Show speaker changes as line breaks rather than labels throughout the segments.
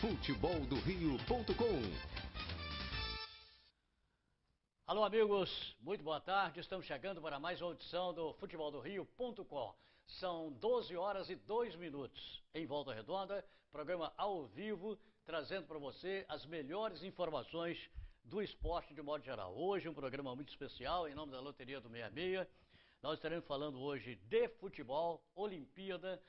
futeboldorio.com.
Alô, amigos, muito boa tarde. Estamos chegando para mais uma edição do futeboldorio.com. São 12 horas e 2 minutos em Volta Redonda, programa ao vivo, trazendo para você as melhores informações do esporte de modo geral. Hoje um programa muito especial, em nome da Loteria do 66. Nós estaremos falando hoje de futebol, Olimpíada,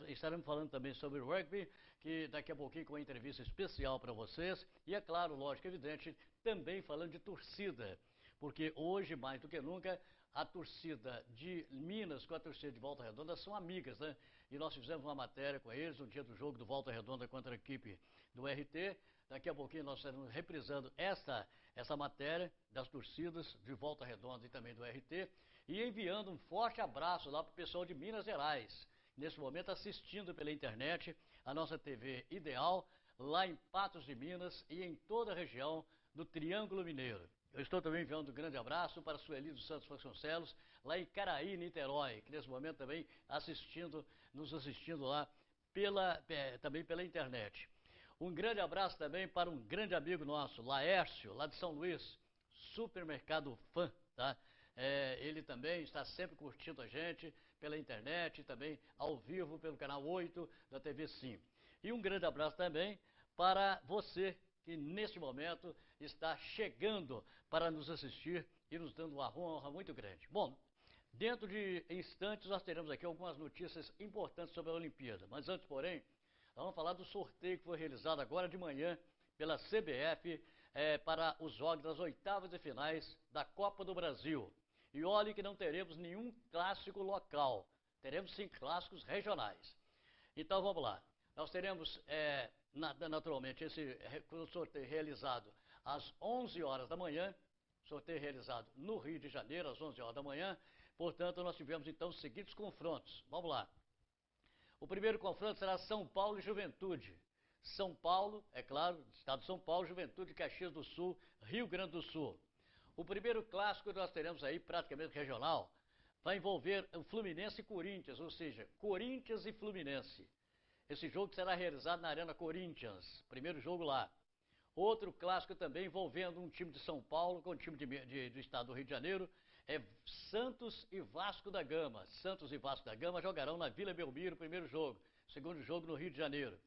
estaremos falando também sobre rugby, que daqui a pouquinho com uma entrevista especial para vocês. E é claro, lógico, evidente, também falando de torcida, porque hoje, mais do que nunca, a torcida de Minas com a torcida de Volta Redonda são amigas, né? E nós fizemos uma matéria com eles no dia do jogo do Volta Redonda contra a equipe do RT. Daqui a pouquinho nós estaremos reprisando essa matéria das torcidas de Volta Redonda e também do RT. E enviando um forte abraço lá para o pessoal de Minas Gerais, nesse momento assistindo pela internet a nossa TV Ideal, lá em Patos de Minas e em toda a região do Triângulo Mineiro. Eu estou também enviando um grande abraço para Sueli dos Santos Vasconcelos, lá em Caraí, Niterói, que nesse momento também nos assistindo lá também pela internet. Um grande abraço também para um grande amigo nosso, Laércio, lá de São Luís, Supermercado Fã, tá? Ele também está sempre curtindo a gente pela internet, também ao vivo pelo canal 8 da TV Sim. E um grande abraço também para você que neste momento está chegando para nos assistir e nos dando uma honra muito grande. Bom, dentro de instantes nós teremos aqui algumas notícias importantes sobre a Olimpíada, mas antes, porém, nós vamos falar do sorteio que foi realizado agora de manhã pela CBF para os jogos das oitavas de finais da Copa do Brasil. E olhe que não teremos nenhum clássico local, teremos sim clássicos regionais. Então vamos lá, nós teremos naturalmente esse sorteio realizado às 11 horas da manhã, sorteio realizado no Rio de Janeiro às 11 horas da manhã, portanto nós tivemos então os seguintes confrontos, vamos lá. O primeiro confronto será São Paulo e Juventude. São Paulo, é claro, estado de São Paulo, Juventude, Caxias do Sul, Rio Grande do Sul. O primeiro clássico que nós teremos aí, praticamente regional, vai envolver o Fluminense e Corinthians, ou seja, Corinthians e Fluminense. Esse jogo será realizado na Arena Corinthians, primeiro jogo lá. Outro clássico também envolvendo um time de São Paulo com o time do estado do Rio de Janeiro, é Santos e Vasco da Gama. Santos e Vasco da Gama jogarão na Vila Belmiro, primeiro jogo. Segundo jogo no Rio de Janeiro.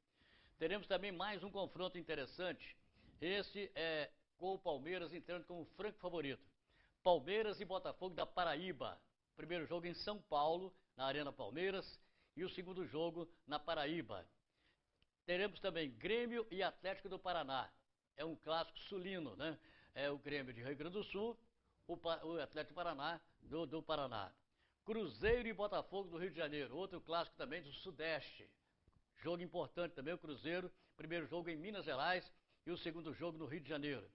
Teremos também mais um confronto interessante, esse é com o Palmeiras entrando como franco favorito. Palmeiras e Botafogo da Paraíba. Primeiro jogo em São Paulo, na Arena Palmeiras, e o segundo jogo na Paraíba. Teremos também Grêmio e Atlético do Paraná. É um clássico sulino, né? É o Grêmio de Rio Grande do Sul, o Atlético do Paraná do Paraná. Cruzeiro e Botafogo do Rio de Janeiro, outro clássico também do Sudeste. Jogo importante também, o Cruzeiro, primeiro jogo em Minas Gerais e o segundo jogo no Rio de Janeiro.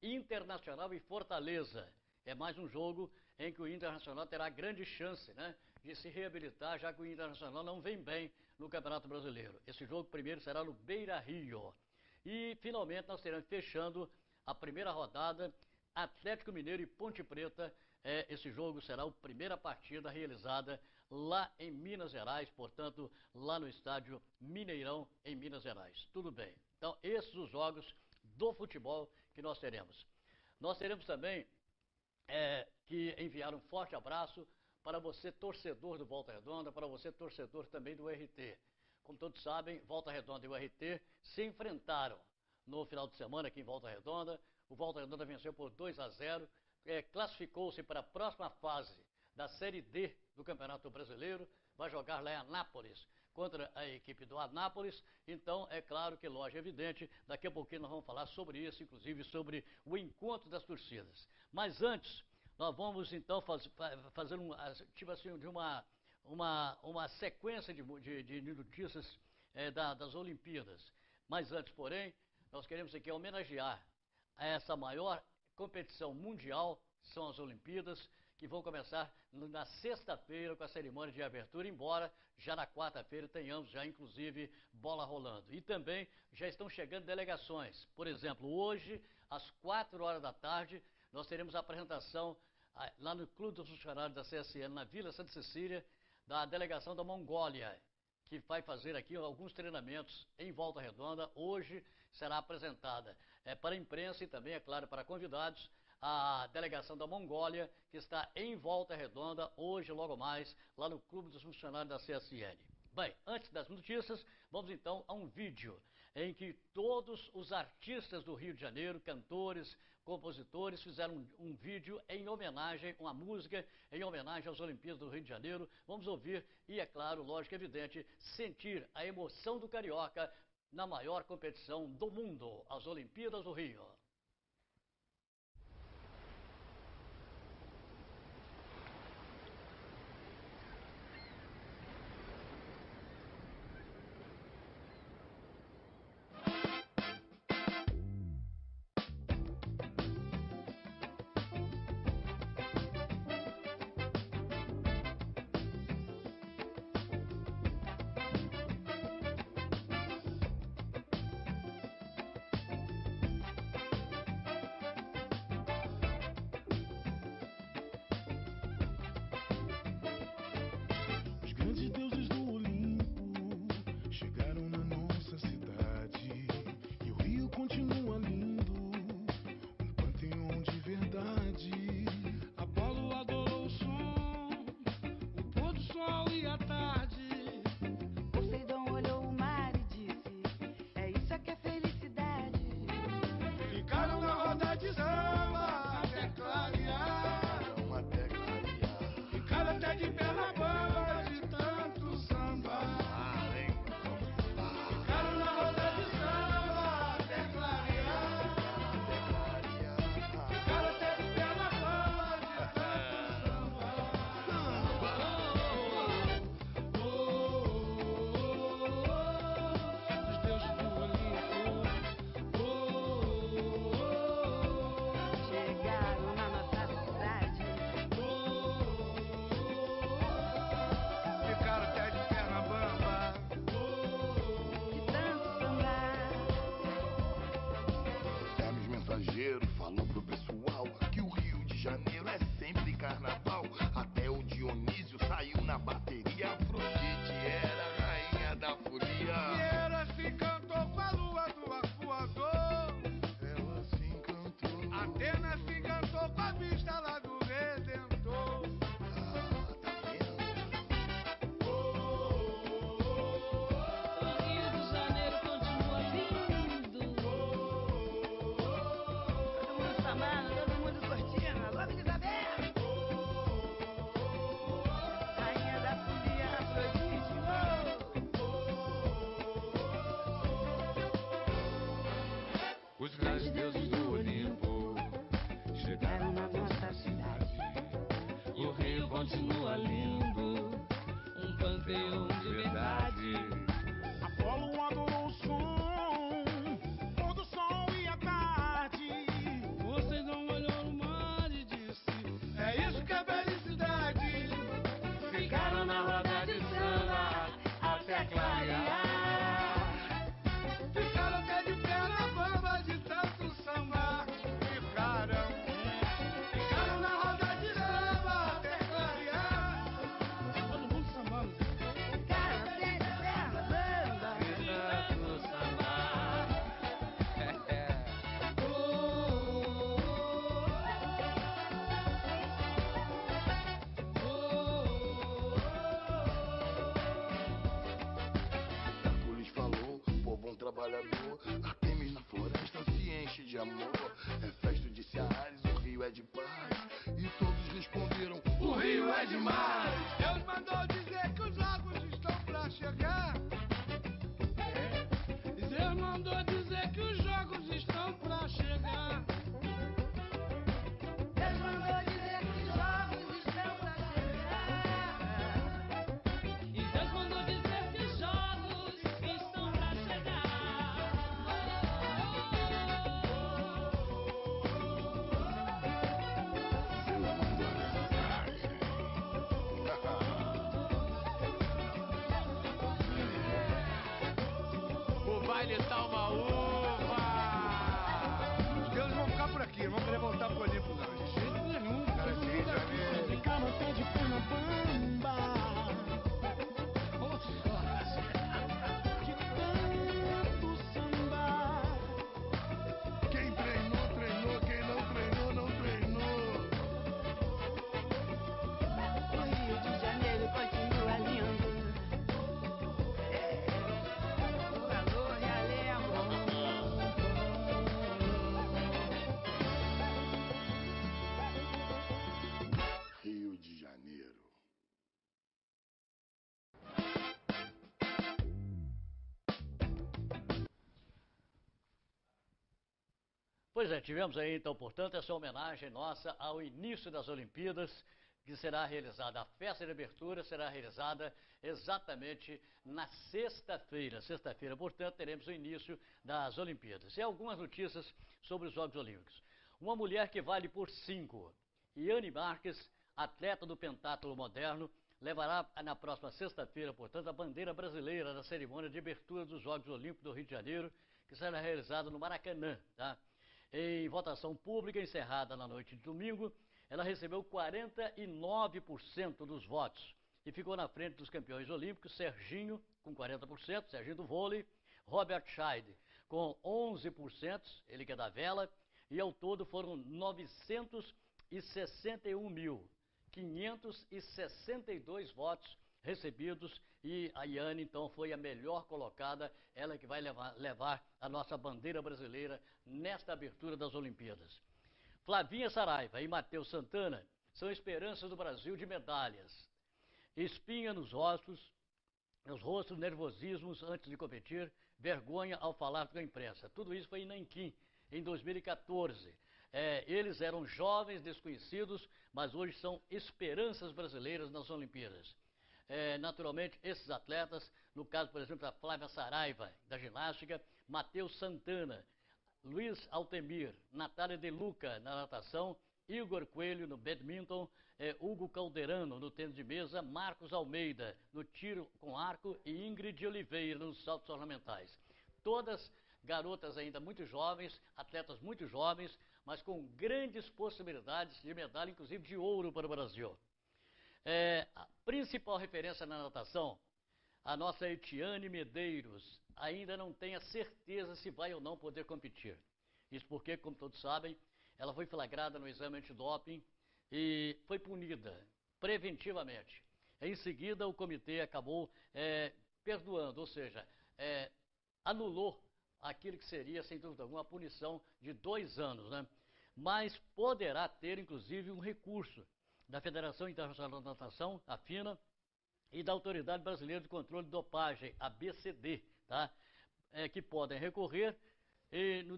Internacional e Fortaleza. É mais um jogo em que o Internacional terá grande chance, né, de se reabilitar, já que o Internacional não vem bem no Campeonato Brasileiro. Esse jogo primeiro será no Beira-Rio. E finalmente nós teremos fechando a primeira rodada, Atlético Mineiro e Ponte Preta. Esse jogo será a primeira partida realizada lá em Minas Gerais, portanto, lá no estádio Mineirão, em Minas Gerais. Tudo bem. Então, esses os jogos do futebol que nós teremos. Nós teremos também que enviar um forte abraço para você, torcedor do Volta Redonda, para você, torcedor também do RT. Como todos sabem, Volta Redonda e o RT se enfrentaram no final de semana aqui em Volta Redonda. O Volta Redonda venceu por 2-0, classificou-se para a próxima fase da Série D do Campeonato Brasileiro, vai jogar lá em Anápolis contra a equipe do Anápolis. Então, é claro que, lógico, evidente, daqui a pouquinho nós vamos falar sobre isso, inclusive sobre o encontro das torcidas. Mas antes, nós vamos então fazer uma sequência de notícias das Olimpíadas. Mas antes, porém, nós queremos aqui homenagear essa maior competição mundial, são as Olimpíadas, que vão começar na sexta-feira com a cerimônia de abertura, embora já na quarta-feira tenhamos já inclusive bola rolando. E também já estão chegando delegações. Por exemplo, hoje, às 4 horas da tarde, nós teremos a apresentação lá no Clube dos Funcionários da CSN, na Vila Santa Cecília, da delegação da Mongólia, que vai fazer aqui alguns treinamentos em Volta Redonda. Hoje será apresentada para a imprensa e também, é claro, para convidados, a delegação da Mongólia, que está em Volta Redonda, hoje, logo mais, lá no Clube dos Funcionários da CSN. Bem, antes das notícias, vamos então a um vídeo em que todos os artistas do Rio de Janeiro, cantores, compositores, fizeram um vídeo em homenagem, uma música em homenagem às Olimpíadas do Rio de Janeiro. Vamos ouvir e, é claro, lógico, evidente, sentir a emoção do carioca na maior competição do mundo, as Olimpíadas do Rio.
Grandes deuses do Olimpo chegaram na nossa cidade e o Rio continua lindo, um panteão de verdade. Apolo adorou o som, o pôr do sol e a tarde.
Poseidon olhou o mar e disse: é isso que é felicidade.
Ficaram na roda de samba até clarear, ficaram até de perna bamba. Falou pro pessoal que o Rio de Janeiro é sempre carnaval. Até o Dionísio saiu na bateria. Afrodite era a rainha da folia. E ela se encantou com a lua do arpoador. Ela se encantou. Atenas se encantou com a vista lá do Redentor. Ah, tá vendo?
O Rio de Janeiro continua lindo. Todo mundo chamando, todo mundo curtindo. Alô, Elizabeth! Rainha da folia, Afrodite.
Os grandes deuses do Olimpo chegaram na nossa cidade.
O Rio continua lindo, um panteão de verdade.
Apolo adorou o som, pôr do sol e a tarde.
Poseidon olhou no mar e disse:
É isso que é felicidade.
ficaram na roda de samba até clarear.
Ficaram até de perna bamba de tanto samba. Ficaram na roda de samba até clarear.
Todo mundo sambando.
Cara, até de perna bamba.
Tanto samba.
Hércules falou, pô, bom trabalhador. Artemis na floresta se enche de amor. É festa, disse a Ares, o Rio é de paz. E todos responderam, o Rio é demais. Deus mandou dizer que os jogos estão pra chegar.
Deus mandou dizer que os jogos estão pra chegar.
Deus mandou dizer que os jogos estão pra chegar.
E Deus mandou dizer que os jogos estão pra chegar.
O baile tá uma
Pois é, tivemos aí então, portanto, essa homenagem nossa ao início das Olimpíadas, que será realizada, a festa de abertura será realizada exatamente na sexta-feira. Sexta-feira, portanto, teremos o início das Olimpíadas. E algumas notícias sobre os Jogos Olímpicos. Uma mulher que vale por 5, Iane Marques, atleta do pentatlo moderno, levará na próxima sexta-feira, portanto, a bandeira brasileira na cerimônia de abertura dos Jogos Olímpicos do Rio de Janeiro, que será realizada no Maracanã, tá? Em votação pública encerrada na noite de domingo, ela recebeu 49% dos votos e ficou na frente dos campeões olímpicos, Serginho, com 40%, Serginho do vôlei, Robert Scheid, com 11%, ele que é da vela, e ao todo foram 961.562 votos recebidos, e a Iane, então, foi a melhor colocada, ela que vai levar a nossa bandeira brasileira nesta abertura das Olimpíadas. Flavinha Saraiva e Matheus Santana são esperanças do Brasil de medalhas. Espinha nos rostos, nervosismos antes de competir, vergonha ao falar com a imprensa. Tudo isso foi em Nanquim, em 2014. Eles eram jovens desconhecidos, mas hoje são esperanças brasileiras nas Olimpíadas. Naturalmente, esses atletas, no caso, por exemplo, da Flávia Saraiva, da ginástica, Matheus Santana, Luiz Altemir, Natália De Luca, na natação, Igor Coelho, no badminton, Hugo Calderano, no tênis de mesa, Marcos Almeida, no tiro com arco e Ingrid Oliveira, nos saltos ornamentais. Todas garotas ainda muito jovens, atletas muito jovens, mas com grandes possibilidades de medalha, inclusive de ouro para o Brasil. A principal referência na natação, a nossa Etiane Medeiros, ainda não tem a certeza se vai ou não poder competir. Isso porque, como todos sabem, ela foi flagrada no exame antidoping e foi punida preventivamente. Em seguida, o comitê acabou perdoando, ou seja, anulou aquilo que seria, sem dúvida alguma, a punição de 2 anos, né? Mas poderá ter, inclusive, um recurso da Federação Internacional de Natação, a FINA, e da Autoridade Brasileira de Controle de Dopagem, a BCD, tá? Que podem recorrer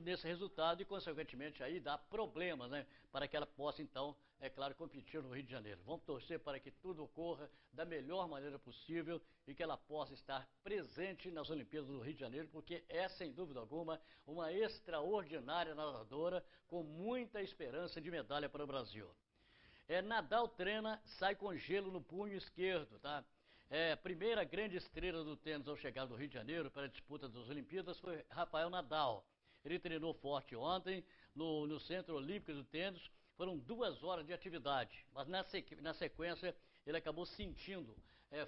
nesse resultado e, consequentemente, aí dá problemas, né? Para que ela possa, então, claro, competir no Rio de Janeiro. Vamos torcer para que tudo ocorra da melhor maneira possível e que ela possa estar presente nas Olimpíadas do Rio de Janeiro, porque é, sem dúvida alguma, uma extraordinária nadadora com muita esperança de medalha para o Brasil. Nadal treina, sai com gelo no punho esquerdo, tá? Primeira grande estrela do tênis ao chegar do Rio de Janeiro para a disputa das Olimpíadas foi Rafael Nadal. Ele treinou forte ontem no Centro Olímpico do Tênis. Foram 2 horas de atividade, mas na sequência ele acabou sentindo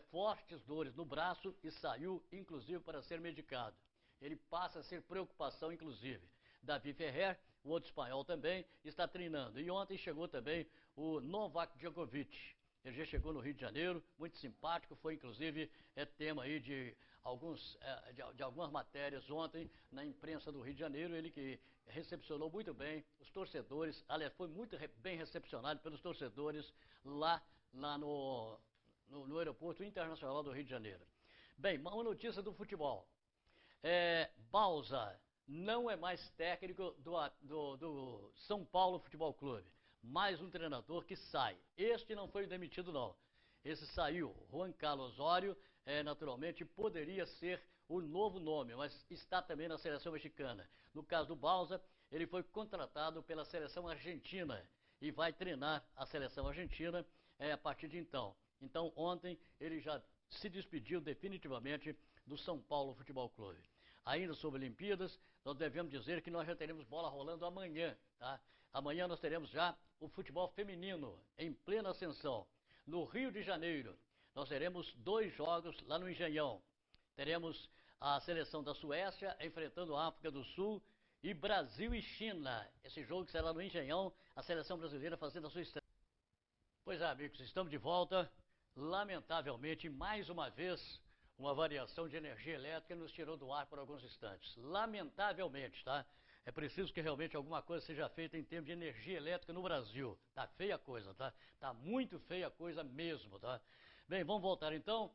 fortes dores no braço e saiu, inclusive, para ser medicado. Ele passa a ser preocupação, inclusive. Davi Ferrer, o outro espanhol também, está treinando. E ontem chegou também o Novak Djokovic. Ele já chegou no Rio de Janeiro, muito simpático, foi inclusive tema aí de algumas matérias ontem na imprensa do Rio de Janeiro, ele que recepcionou muito bem os torcedores, aliás, foi muito bem recepcionado pelos torcedores lá no Aeroporto Internacional do Rio de Janeiro. Bem, uma notícia do futebol. Bausa não é mais técnico do São Paulo Futebol Clube. Mais um treinador que sai. Este não foi demitido, não. Esse saiu. Juan Carlos Osório, naturalmente, poderia ser o novo nome, mas está também na seleção mexicana. No caso do Bausa, ele foi contratado pela seleção argentina e vai treinar a seleção argentina a partir de então. Então, ontem, ele já se despediu definitivamente do São Paulo Futebol Clube. Ainda sobre Olimpíadas, nós devemos dizer que nós já teremos bola rolando amanhã, tá? Amanhã nós teremos já o futebol feminino em plena ascensão. No Rio de Janeiro, nós teremos 2 jogos lá no Engenhão. Teremos a seleção da Suécia enfrentando a África do Sul e Brasil e China. Esse jogo será no Engenhão, a seleção brasileira fazendo a sua estreia. Pois é, amigos, estamos de volta. Lamentavelmente, mais uma vez, uma variação de energia elétrica nos tirou do ar por alguns instantes. Lamentavelmente, tá? É preciso que realmente alguma coisa seja feita em termos de energia elétrica no Brasil. Tá feia a coisa, tá? Tá muito feia a coisa mesmo, tá? Bem, vamos voltar então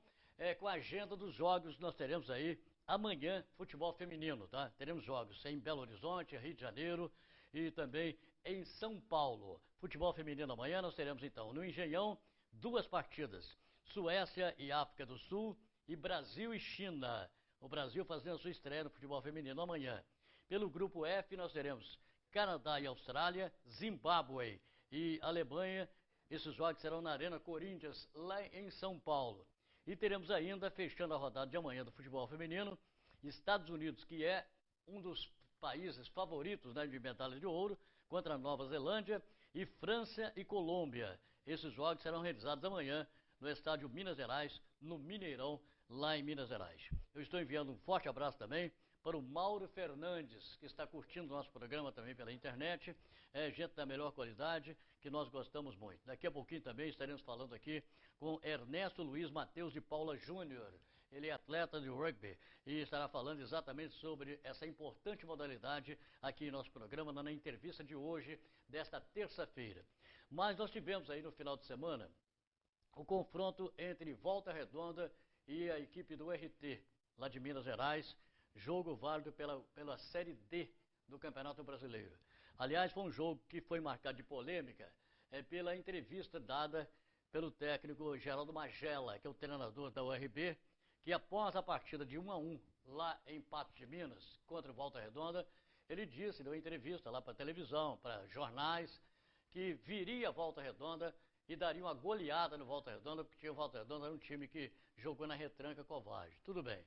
com a agenda dos jogos que nós teremos aí amanhã, futebol feminino, tá? Teremos jogos em Belo Horizonte, Rio de Janeiro, e também em São Paulo. Futebol feminino amanhã nós teremos então no Engenhão 2 partidas, Suécia e África do Sul e Brasil e China. O Brasil fazendo a sua estreia no futebol feminino amanhã. Pelo grupo F nós teremos Canadá e Austrália, Zimbábue e Alemanha. Esses jogos serão na Arena Corinthians, lá em São Paulo. E teremos ainda, fechando a rodada de amanhã do futebol feminino, Estados Unidos, que é um dos países favoritos, né, de medalha de ouro, contra a Nova Zelândia, e França e Colômbia. Esses jogos serão realizados amanhã no estádio Minas Gerais, no Mineirão, lá em Minas Gerais. Eu estou enviando um forte abraço também para o Mauro Fernandes, que está curtindo o nosso programa também pela internet. É gente da melhor qualidade, que nós gostamos muito. Daqui a pouquinho também estaremos falando aqui com Ernesto Luiz Mateus de Paula Júnior. Ele é atleta de rugby e estará falando exatamente sobre essa importante modalidade aqui em nosso programa, na entrevista de hoje, desta terça-feira. Mas nós tivemos aí no final de semana o confronto entre Volta Redonda e a equipe do RT, lá de Minas Gerais, jogo válido pela Série D do Campeonato Brasileiro. Aliás, foi um jogo que foi marcado de polêmica pela entrevista dada pelo técnico Geraldo Magela, que é o treinador da URB, que após a partida de 1-1 lá em Patos de Minas contra o Volta Redonda, ele disse, deu entrevista lá para televisão, para jornais, que viria a Volta Redonda e daria uma goleada no Volta Redonda, porque o Volta Redonda era um time que jogou na retranca covarde. Tudo bem.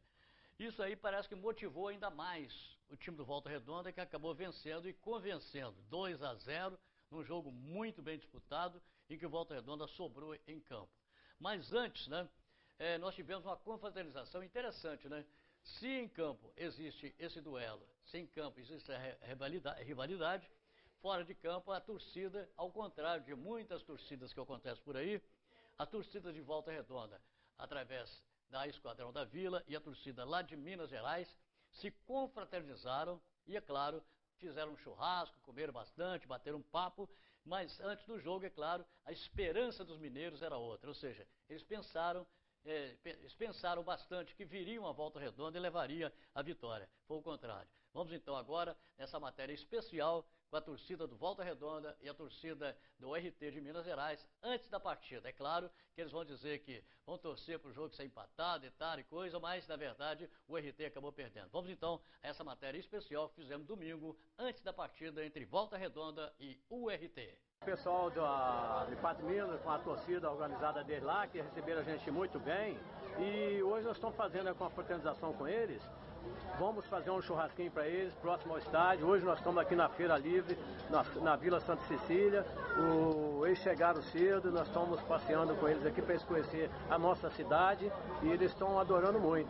Isso aí parece que motivou ainda mais o time do Volta Redonda, que acabou vencendo e convencendo 2-0, num jogo muito bem disputado, em que o Volta Redonda sobrou em campo. Mas antes, né, nós tivemos uma confraternização interessante, né? Se em campo existe esse duelo, se em campo existe a rivalidade, fora de campo a torcida, ao contrário de muitas torcidas que acontecem por aí, a torcida de Volta Redonda, através da Esquadrão da Vila e a torcida lá de Minas Gerais, se confraternizaram e, é claro, fizeram um churrasco, comeram bastante, bateram um papo, mas antes do jogo, é claro, a esperança dos mineiros era outra, ou seja, eles pensaram bastante que viriam a Volta Redonda e levaria a vitória. Foi o contrário. Vamos então agora nessa matéria especial com a torcida do Volta Redonda e a torcida do RT de Minas Gerais antes da partida. É claro que eles vão dizer que vão torcer para o jogo ser empatado e tal e coisa, mas na verdade o RT acabou perdendo. Vamos então a essa matéria especial que fizemos domingo antes da partida entre Volta Redonda e URT.
O pessoal de Patos de Minas, com a torcida organizada deles lá, que receberam a gente muito bem. E hoje nós estamos fazendo uma fraternização com eles. Vamos fazer um churrasquinho para eles, próximo ao estádio. Hoje nós estamos aqui na Feira Livre, na Vila Santa Cecília. Eles chegaram cedo, nós estamos passeando com eles aqui para eles conhecer a nossa cidade. E eles estão adorando muito.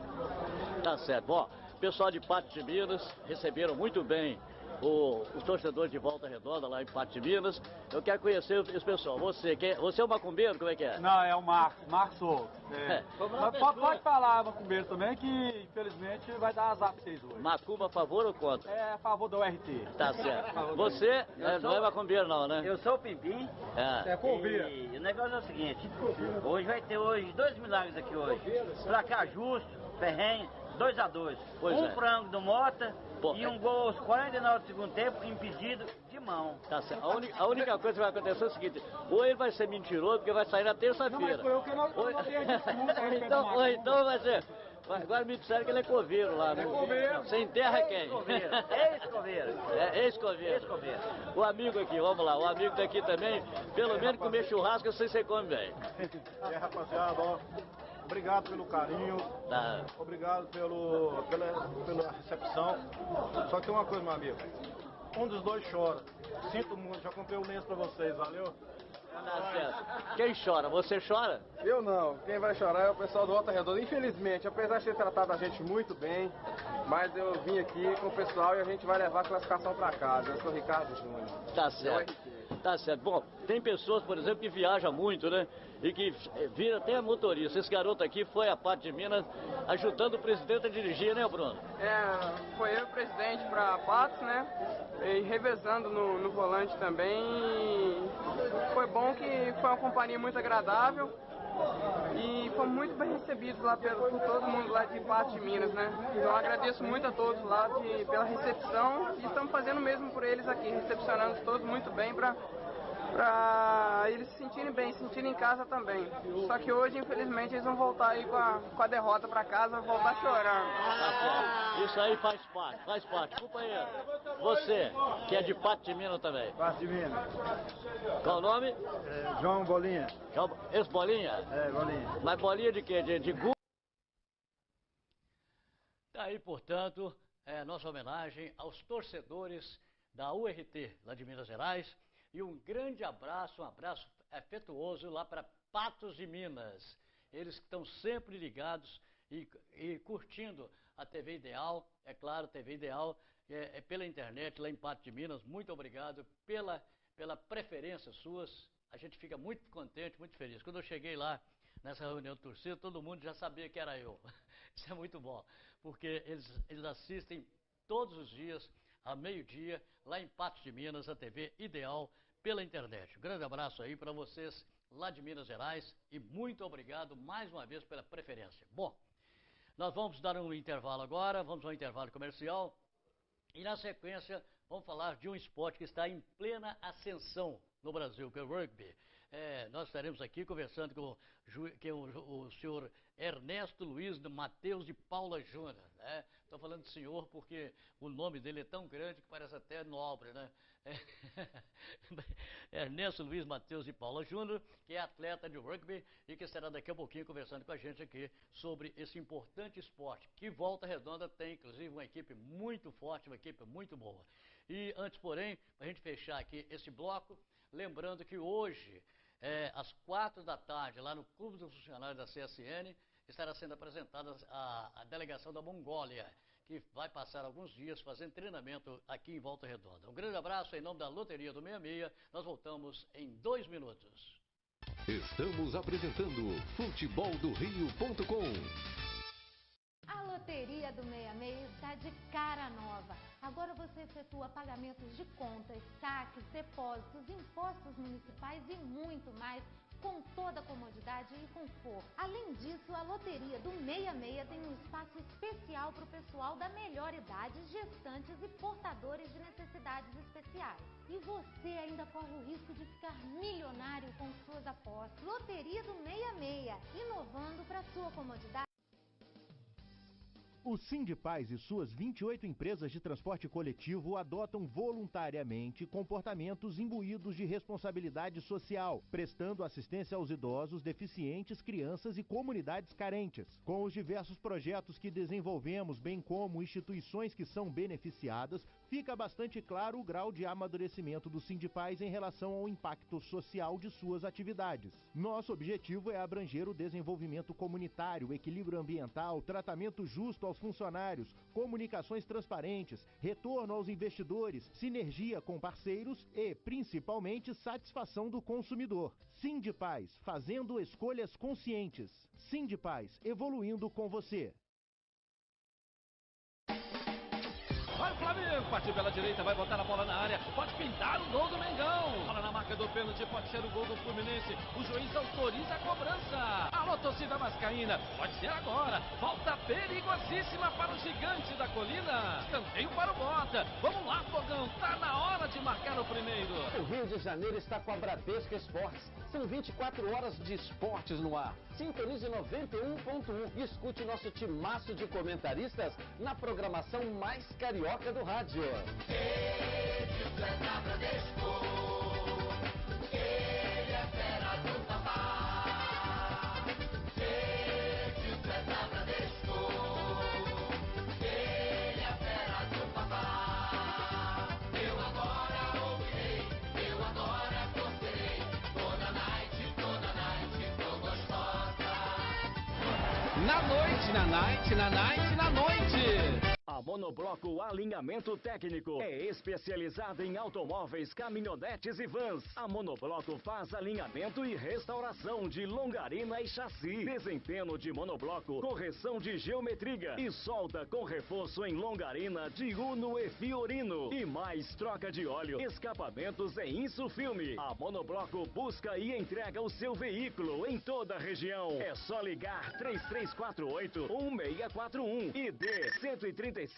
Tá certo. Bom, o pessoal de Patos de Minas receberam muito bem os torcedores de Volta Redonda lá em Patos de Minas. Eu quero conhecer esse pessoal. Você é o macumbeiro? Como é que é?
Não, é o Marcos Souto. Mas pode falar macumbeiro também, que infelizmente vai dar azar pra vocês hoje.
Macumba a favor ou contra?
É a favor da URT.
Tá certo. Você não é macumbeiro não, né?
Eu sou o Pimpim.
É coveiro.
E o negócio é o seguinte, hoje vai ter 2 milagres aqui hoje. Placar justo, ferrenho, 2-2. Frango do Mota e um gol aos 49 do segundo tempo, impedido de mão.
Tá certo. A única coisa que vai acontecer é o seguinte, ou ele vai ser mentiroso, porque vai sair na terça-feira. Ou então vai ser... Agora me disseram que ele é coveiro lá, né? É coveiro. Sem terra quem?
Ex-coveiro.
Ex-coveiro. O amigo aqui, vamos lá, o amigo daqui também, pelo menos comer churrasco, eu sei se você come bem.
Rapaziada, ó. Obrigado pelo carinho, obrigado pela recepção. Só que tem uma coisa, meu amigo, um dos dois chora. Sinto muito, já comprei o lenço pra vocês, valeu?
Tá certo. Quem chora? Você chora?
Eu não, quem vai chorar é o pessoal do Volta Redonda. Infelizmente, apesar de ter tratado a gente muito bem, mas eu vim aqui com o pessoal e a gente vai levar a classificação pra casa. Eu sou Ricardo Júnior.
Tá certo. Tá certo. Bom, tem pessoas, por exemplo, que viajam muito, né? E que vira até motorista. Esse garoto aqui foi a Patos de Minas ajudando o presidente a dirigir, né, Bruno?
Foi eu o presidente para Patos, né? E revezando no volante também. Foi bom que foi uma companhia muito agradável. E fomos muito bem recebidos lá por todo mundo lá de Patos de Minas, né? Então eu agradeço muito a todos lá pela recepção e estamos fazendo o mesmo por eles aqui, recepcionando todos muito bem para eles se sentirem bem, se sentirem em casa também. Só que hoje, infelizmente, eles vão voltar aí com a derrota para casa, vão voltar chorando.
Isso aí faz parte. Companheiro, você, que é de Patos de Minas também.
Patos de Minas.
Qual o nome?
João Bolinha.
Esse Bolinha?
Bolinha.
Mas bolinha de quê? De gu? Daí, portanto, nossa homenagem aos torcedores da URT, lá de Minas Gerais. E um grande abraço, afetuoso lá para Patos de Minas. Eles que estão sempre ligados e curtindo a TV Ideal, é claro, TV Ideal pela internet lá em Patos de Minas. Muito obrigado pela preferência suas. A gente fica muito contente, muito feliz. Quando eu cheguei lá nessa reunião de torcida, todo mundo já sabia que era eu. Isso é muito bom, porque eles assistem todos os dias, a meio-dia, lá em Patos de Minas, a TV Ideal pela internet. Um grande abraço aí para vocês lá de Minas Gerais e muito obrigado mais uma vez pela preferência. Bom, nós vamos dar um intervalo agora, vamos ao intervalo comercial e na sequência vamos falar de um esporte que está em plena ascensão no Brasil, que é o rugby. Nós estaremos aqui conversando com o senhor Ernesto Luiz Matheus de Paula Júnior, né? Estou falando de senhor porque o nome dele é tão grande que parece até nobre, né? Ernesto Luiz Matheus de Paula Júnior, que é atleta de rugby e que estará daqui a pouquinho conversando com a gente aqui sobre esse importante esporte, que Volta Redonda tem, inclusive, uma equipe muito forte, uma equipe muito boa. E antes, porém, para a gente fechar aqui esse bloco, lembrando que hoje, às 4 da tarde, lá no Clube dos Funcionários da CSN, estará sendo apresentada a delegação da Mongólia, que vai passar alguns dias fazendo treinamento aqui em Volta Redonda. Um grande abraço em nome da Loteria do 66. Nós voltamos em 2 minutos.
Estamos apresentando futeboldorio.com.
A Loteria do 66 está de cara nova. Agora você efetua pagamentos de contas, saques, depósitos, impostos municipais e muito mais, com toda a comodidade e conforto. Além disso, a Loteria do 66 tem um espaço especial para o pessoal da melhor idade, gestantes e portadores de necessidades especiais. E você ainda corre o risco de ficar milionário com suas apostas. Loteria do 66, inovando para sua comodidade.
O Sindipaz e suas 28 empresas de transporte coletivo adotam voluntariamente comportamentos imbuídos de responsabilidade social, prestando assistência aos idosos, deficientes, crianças e comunidades carentes. Com os diversos projetos que desenvolvemos, bem como instituições que são beneficiadas, fica bastante claro o grau de amadurecimento do Sindipaz em relação ao impacto social de suas atividades. Nosso objetivo é abranger o desenvolvimento comunitário, equilíbrio ambiental, tratamento justo aos funcionários, comunicações transparentes, retorno aos investidores, sinergia com parceiros e, principalmente, satisfação do consumidor. Sindipaz, fazendo escolhas conscientes. Sindipaz, evoluindo com você.
Vai o Flamengo, partiu pela direita, vai botar a bola na área, pode pintar o gol do Mengão. Bola na marca do pênalti, pode ser o gol do Fluminense. O juiz autoriza a cobrança. Alô, torcida vascaína, pode ser agora. Falta perigosíssima para o gigante da colina. Escanteio para o Bota. Vamos lá, Fogão, tá na hora de marcar o primeiro.
O Rio de Janeiro está com a Bradesco Esportes. São 24 horas de esportes no ar. Sintonize 91.1 e escute nosso timaço de comentaristas na programação mais carioca do rádio.
Ele é fera do papá. Ele é fera do papá. Eu agora ouvirei, eu agora torcerei. Toda night, tô gostosa.
Na noite, na night, na night, na noite.
A
Monobloco Alinhamento Técnico é especializada em automóveis, caminhonetes e vans. A Monobloco faz alinhamento e restauração de longarina e chassi, desempenho de monobloco, correção de geometria e solda com reforço em longarina de Uno e Fiorino. E mais troca de óleo, escapamentos e insufilme. A Monobloco busca e entrega o seu veículo em toda a região. É só ligar 3348-1641 e D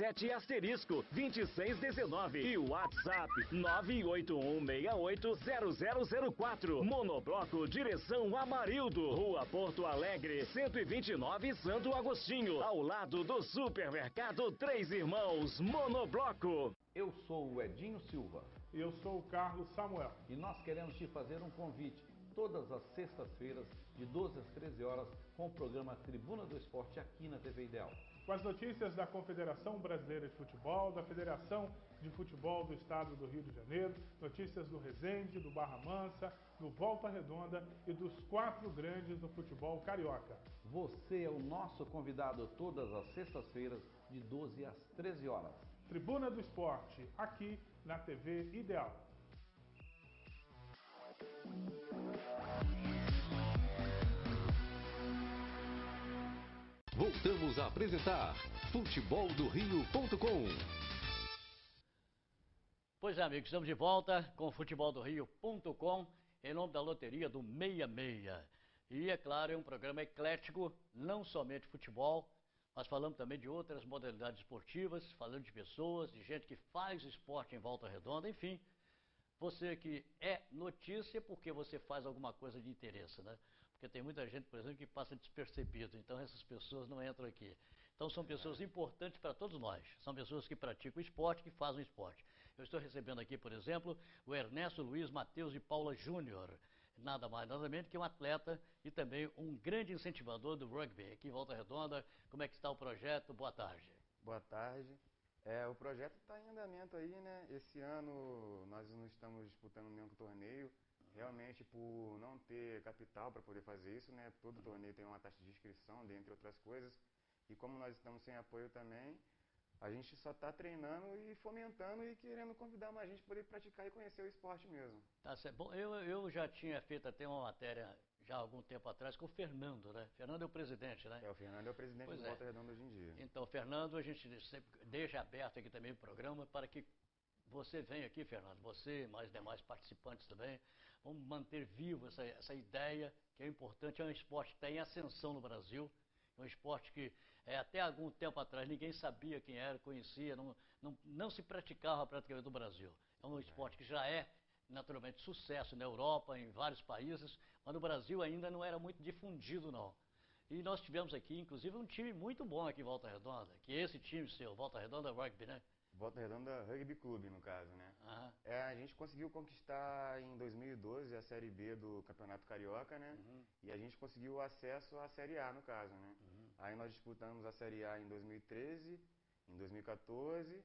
137*2619 e o WhatsApp 981680004. Monobloco direção Amarildo, Rua Porto Alegre, 129 Santo Agostinho, ao lado do Supermercado Três Irmãos. Monobloco.
Eu sou o Edinho Silva.
E eu sou o Carlos Samuel.
E nós queremos te fazer um convite todas as sextas-feiras, de 12 às 13 horas, com o programa Tribuna do Esporte aqui na TV Ideal.
Com as notícias da Confederação Brasileira de Futebol, da Federação de Futebol do Estado do Rio de Janeiro, notícias do Resende, do Barra Mansa, do Volta Redonda e dos 4 grandes do futebol carioca.
Você é o nosso convidado todas as sextas-feiras, de 12 às 13 horas.
Tribuna do Esporte, aqui na TV Ideal.
Voltamos a apresentar futeboldorio.com.
Pois é, amigos, estamos de volta com futeboldorio.com em nome da loteria do 66. E, é claro, é um programa eclético, não somente futebol, mas falamos também de outras modalidades esportivas, falando de pessoas, de gente que faz esporte em Volta Redonda, enfim. Você que é notícia porque você faz alguma coisa de interesse, né? Porque tem muita gente, por exemplo, que passa despercebido, então essas pessoas não entram aqui. Então são pessoas importantes para todos nós, são pessoas que praticam esporte, que fazem esporte. Eu estou recebendo aqui, por exemplo, o Ernesto Luiz Matheus de Paula Júnior, nada mais, nada menos que um atleta e também um grande incentivador do rugby. Aqui em Volta Redonda, como é que está o projeto? Boa tarde.
Boa tarde. O projeto está em andamento aí, né? Esse ano nós não estamos disputando nenhum torneio, realmente por não ter capital para poder fazer isso, né? Todo torneio tem uma taxa de inscrição, dentre outras coisas. E como nós estamos sem apoio também, a gente só está treinando e fomentando e querendo convidar mais gente para poder praticar e conhecer o esporte mesmo.
Tá certo. Bom, eu já tinha feito até uma matéria já há algum tempo atrás com o Fernando, né? Fernando é o presidente, né?
O Fernando é o presidente do Volta Redonda hoje em dia.
Então, Fernando, a gente sempre deixa aberto aqui também o programa para que você venha aqui, Fernando, você e mais demais participantes também. Vamos manter vivo essa ideia, que é importante, é um esporte que está em ascensão no Brasil, é um esporte que até algum tempo atrás ninguém sabia quem era, conhecia, não se praticava praticamente no Brasil. É um esporte que já é naturalmente sucesso na Europa, em vários países, mas no Brasil ainda não era muito difundido, não. E nós tivemos aqui, inclusive, um time muito bom aqui em Volta Redonda, que é esse time seu, Volta Redonda Rugby, né?
Volta Redonda Rugby Clube, no caso, né? A gente conseguiu conquistar em 2012 a Série B do Campeonato Carioca, né? E a gente conseguiu acesso à Série A, no caso, né? Aí nós disputamos a Série A em 2013, em 2014,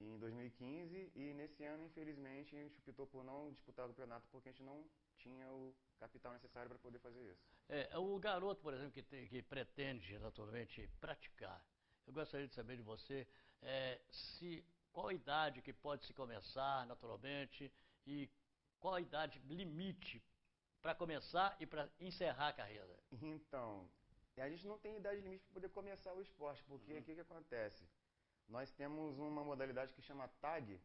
e em 2015, e nesse ano, infelizmente, a gente optou por não disputar o campeonato porque a gente não tinha o capital necessário para poder fazer isso.
O garoto, por exemplo, que pretende, naturalmente, praticar, eu gostaria de saber de você qual a idade que pode se começar, naturalmente, e qual a idade limite para começar e para encerrar a carreira.
Então, a gente não tem idade limite para poder começar o esporte, porque o que acontece? Nós temos uma modalidade que chama tag,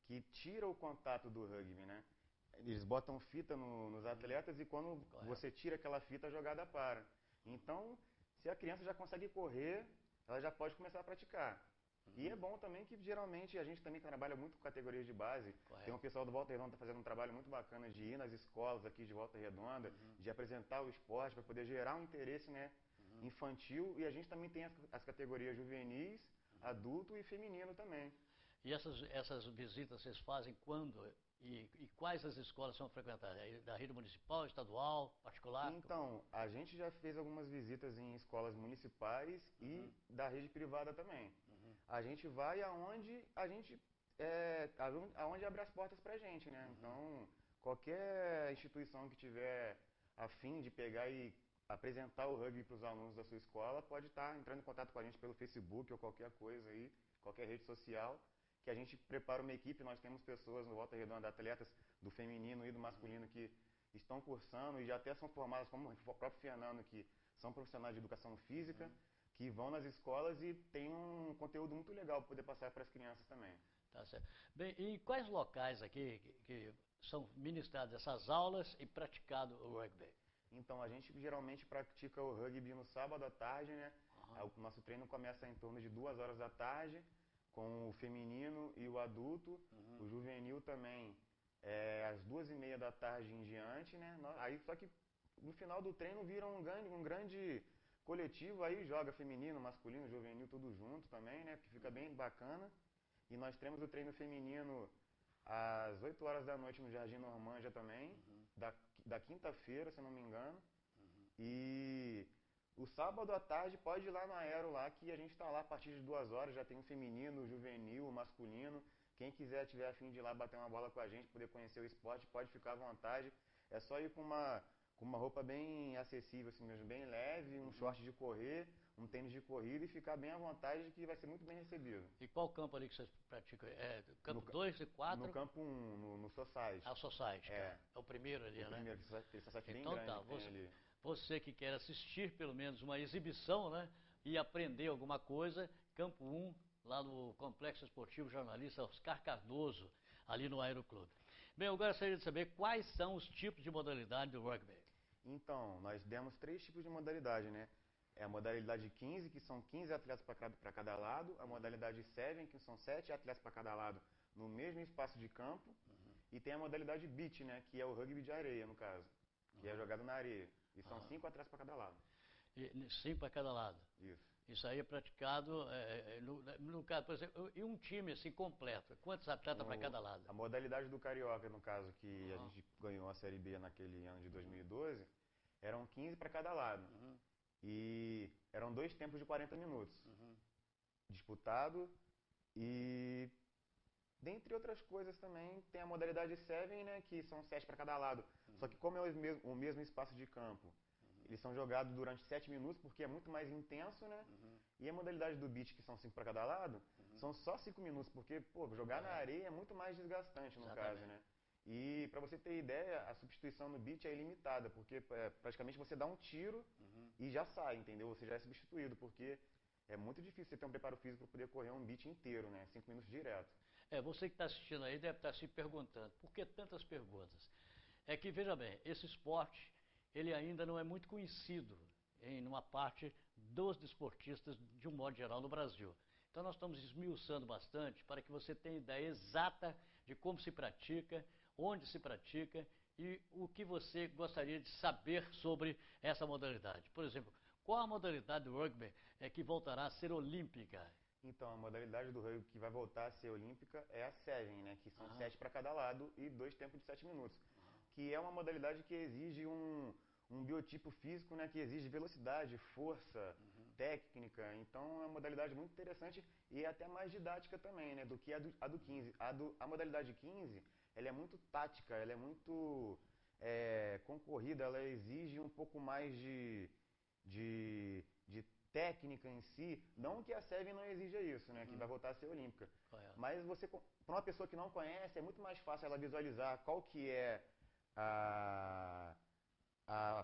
que tira o contato do rugby, né? Eles botam fita nos atletas e quando você tira aquela fita, a jogada para. Então, se a criança já consegue correr, ela já pode começar a praticar. E é bom também que, geralmente, a gente também trabalha muito com categorias de base. Tem um pessoal do Volta Redonda que está fazendo um trabalho muito bacana de ir nas escolas aqui de Volta Redonda, de apresentar o esporte para poder gerar um interesse, né, infantil. E a gente também tem as categorias juvenis, adulto e feminino também.
E essas visitas vocês fazem quando? E quais as escolas são frequentadas? Da rede municipal, estadual, particular?
Então, a gente já fez algumas visitas em escolas municipais e da rede privada também. A gente vai aonde aonde abre as portas pra gente, né? Então, qualquer instituição que tiver a fim de pegar e apresentar o rugby para os alunos da sua escola pode estar entrando em contato com a gente pelo Facebook ou qualquer coisa aí. qualquer rede social, que a gente prepara uma equipe. Nós temos pessoas no Volta Redonda, atletas do feminino e do masculino que estão cursando e já até são formadas, como o próprio Fernando, que são profissionais de educação física, que vão nas escolas e tem um conteúdo muito legal para poder passar para as crianças também.
Tá certo. Bem, e quais locais aqui que são ministradas essas aulas e praticado o rugby?
Então, a gente geralmente pratica o rugby no sábado à tarde, né? O nosso treino começa em torno de 2 horas da tarde, com o feminino e o adulto. O juvenil também, às 2h30 da tarde em diante, né? Aí, só que no final do treino vira um grande coletivo, aí joga feminino, masculino, juvenil, tudo junto também, né? Que fica bem bacana. E nós temos o treino feminino às 8 horas da noite no Jardim Normândia também, da quinta-feira, se não me engano. E o sábado à tarde pode ir lá no Aero, lá, que a gente está lá a partir de 2 horas, já tem o feminino, o juvenil, o masculino. Quem quiser, tiver a fim de ir lá bater uma bola com a gente, poder conhecer o esporte, pode ficar à vontade. É só ir com uma roupa bem acessível, assim mesmo, bem leve, um short de correr, um tênis de corrida e ficar bem à vontade, que vai ser muito bem recebido.
E qual campo ali que vocês praticam? Campo 2 e 4?
No campo 1, no Society.
Ah, o Society, é o primeiro ali,
o
né?
Primeiro, esse Society bem
então
grande
tá,
tem ali.
Você que quer assistir pelo menos uma exibição, né? E aprender alguma coisa, campo 1, lá no Complexo Esportivo Jornalista Oscar Cardoso, ali no Aeroclube. Bem, eu gostaria de saber quais são os tipos de modalidade do rugby.
Então, nós demos 3 tipos de modalidade, né? É a modalidade 15, que são 15 atletas para cada lado. A modalidade 7, que são 7 atletas para cada lado no mesmo espaço de campo. E tem a modalidade beach, né? Que é o rugby de areia, no caso. Que é jogado na areia. E são 5 atletas para cada lado.
5 para cada lado?
Isso.
Isso aí é praticado, no caso, por exemplo, e um time assim completo? Quantos atletas para cada lado?
A modalidade do Carioca, no caso, que a gente ganhou a Série B naquele ano de 2012, eram 15 para cada lado. E eram 2 tempos de 40 minutos. Disputado. E, dentre outras coisas também, tem a modalidade 7, né, que são 7 para cada lado. Só que como é o mesmo espaço de campo, eles são jogados durante 7 minutos, porque é muito mais intenso, né? E a modalidade do beach, que são 5 para cada lado, são só 5 minutos, porque, jogar na areia é muito mais desgastante, no caso, né? E, para você ter ideia, a substituição no beach é ilimitada, porque praticamente você dá um tiro e já sai, entendeu? Você já é substituído, porque é muito difícil você ter um preparo físico para poder correr um beach inteiro, né? 5 minutos direto.
Você que está assistindo aí deve estar se perguntando, por que tantas perguntas? É que, veja bem, esse esporte, ele ainda não é muito conhecido em uma parte dos desportistas de um modo geral no Brasil. Então nós estamos esmiuçando bastante para que você tenha ideia exata de como se pratica, onde se pratica e o que você gostaria de saber sobre essa modalidade. Por exemplo, qual a modalidade do rugby que voltará a ser olímpica?
Então, a modalidade do rugby que vai voltar a ser olímpica é a 7, né? Que são 7 para cada lado e 2 tempos de 7 minutos. Que é uma modalidade que exige um biotipo físico, né? Que exige velocidade, força, técnica. Então, é uma modalidade muito interessante e até mais didática também, né? Do que a do 15. A modalidade 15, ela é muito tática, ela é muito concorrida, ela exige um pouco mais de técnica em si, não que a 7 não exija isso, né, que vai voltar a ser olímpica. Mas para uma pessoa que não conhece, é muito mais fácil ela visualizar qual que é a